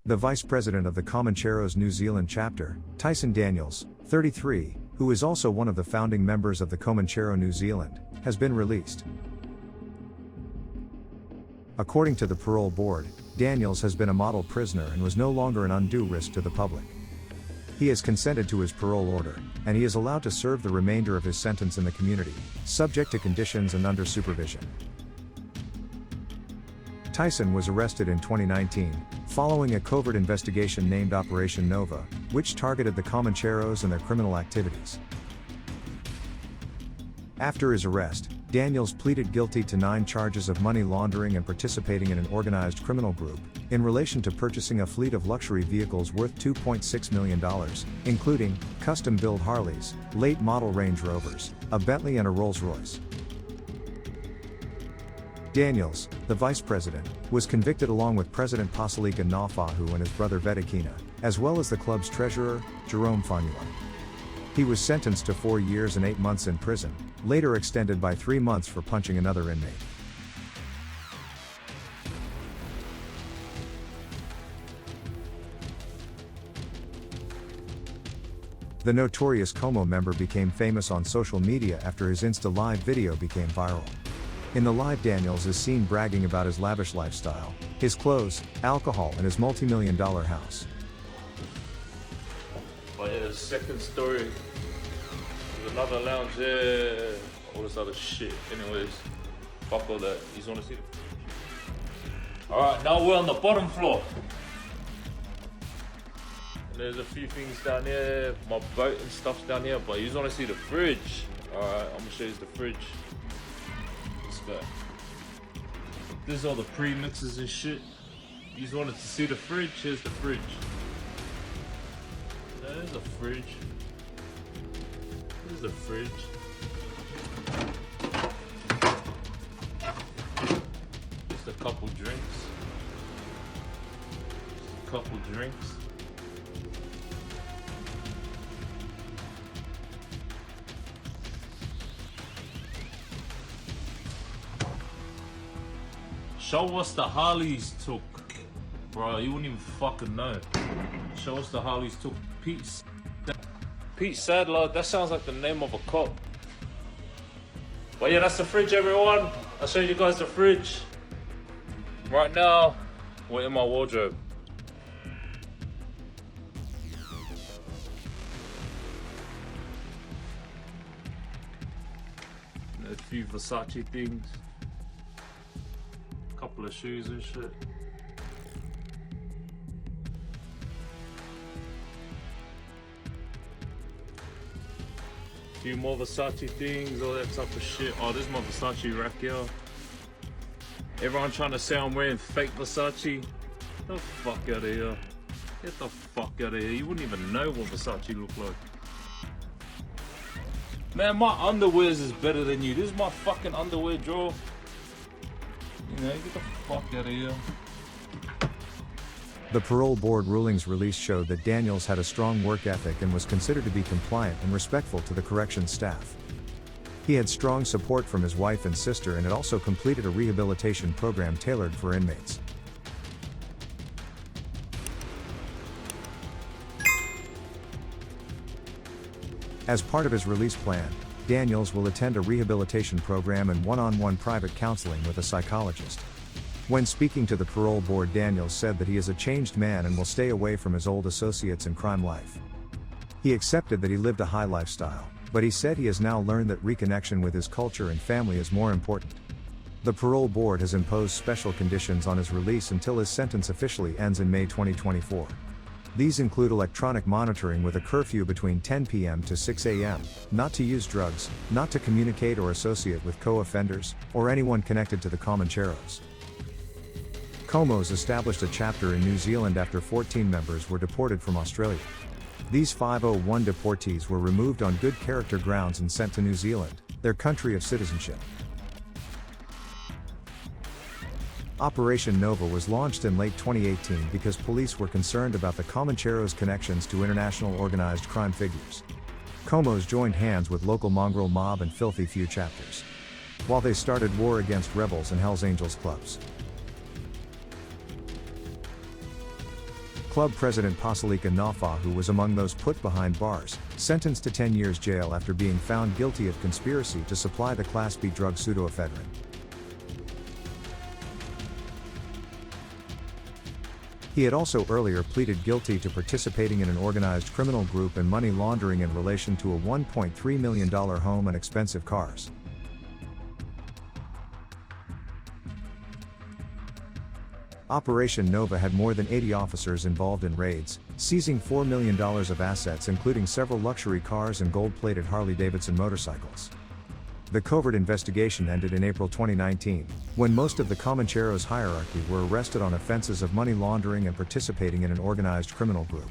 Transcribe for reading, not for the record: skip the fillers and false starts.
The vice president of the Comanchero's New Zealand chapter, Tyson Daniels, 33, who is also one of the founding members of the Comanchero New Zealand, has been released. According to the parole board, Daniels has been a model prisoner and was no longer an undue risk to the public. He has consented to his parole order, and he is allowed to serve the remainder of his sentence in the community, subject to conditions and under supervision. Tyson was arrested in 2019, following a covert investigation named Operation Nova, which targeted the Comancheros and their criminal activities. After his arrest, Daniels pleaded guilty to 9 charges of money laundering and participating in an organized criminal group, in relation to purchasing a fleet of luxury vehicles worth $2.6 million, including custom-built Harleys, late-model Range Rovers, a Bentley and a Rolls-Royce. Daniels, the vice president, was convicted along with President Pasalika Nafahu and his brother Vedekina, as well as the club's treasurer, Jerome Fanua. He was sentenced to 4 years and 8 months in prison, later extended by 3 months for punching another inmate. The notorious Como member became famous on social media after his Insta Live video became viral. In the live, Daniels is seen bragging about his lavish lifestyle, his clothes, alcohol, and his multi-million-dollar house. Oh yeah, the second story. There's another lounge there, all this other shit. Anyways, fuck all that. You just wanna see it? Alright, now we're on the bottom floor. And there's a few things down here, my boat and stuff's down here, but you just wanna see the fridge. Alright, I'm gonna show you the fridge. This is all the pre-mixes and shit. You just wanted to see the fridge, here's the fridge. There's the fridge. Here's the fridge. Just a couple drinks. Just a couple drinks. Show us the Harleys took. Bro, you wouldn't even fucking know. Show us the Harleys took. Pete Sadler, that sounds like the name of a cop. But yeah, that's the fridge, everyone. I'll show you guys the fridge. Right now, we're in my wardrobe. A few Versace things. Couple of shoes and shit. Few more Versace things, all that type of shit. Oh, this is my Versace rack here. Everyone trying to say I'm wearing fake Versace. Get the fuck out of here. Get the fuck out of here. You wouldn't even know what Versace look like. Man, my underwears is better than you. This is my fucking underwear drawer. You know, get the fuck out of here. The parole board rulings released showed that Daniels had a strong work ethic and was considered to be compliant and respectful to the corrections staff. He had strong support from his wife and sister and had also completed a rehabilitation program tailored for inmates. As part of his release plan, Daniels will attend a rehabilitation program and one-on-one private counseling with a psychologist. When speaking to the parole board, Daniels said that he is a changed man and will stay away from his old associates and crime life. He accepted that he lived a high lifestyle, but he said he has now learned that reconnection with his culture and family is more important. The parole board has imposed special conditions on his release until his sentence officially ends in May 2024. These include electronic monitoring with a curfew between 10 p.m. to 6 a.m., not to use drugs, not to communicate or associate with co-offenders, or anyone connected to the Comancheros. Como's established a chapter in New Zealand after 14 members were deported from Australia. These 501 deportees were removed on good character grounds and sent to New Zealand, their country of citizenship. Operation Nova was launched in late 2018 because police were concerned about the Comancheros' connections to international organized crime figures. Comos joined hands with local mongrel mob and filthy few chapters, while they started war against rebels and Hells Angels clubs. club president Pasalika Nafahu was among those put behind bars, sentenced to 10 years jail after being found guilty of conspiracy to supply the Class B drug pseudoephedrine. He had also earlier pleaded guilty to participating in an organized criminal group and money laundering in relation to a $1.3 million home and expensive cars. Operation Nova had more than 80 officers involved in raids, seizing $4 million of assets including several luxury cars and gold-plated Harley-Davidson motorcycles. The covert investigation ended in April 2019, when most of the Comanchero's hierarchy were arrested on offenses of money laundering and participating in an organized criminal group.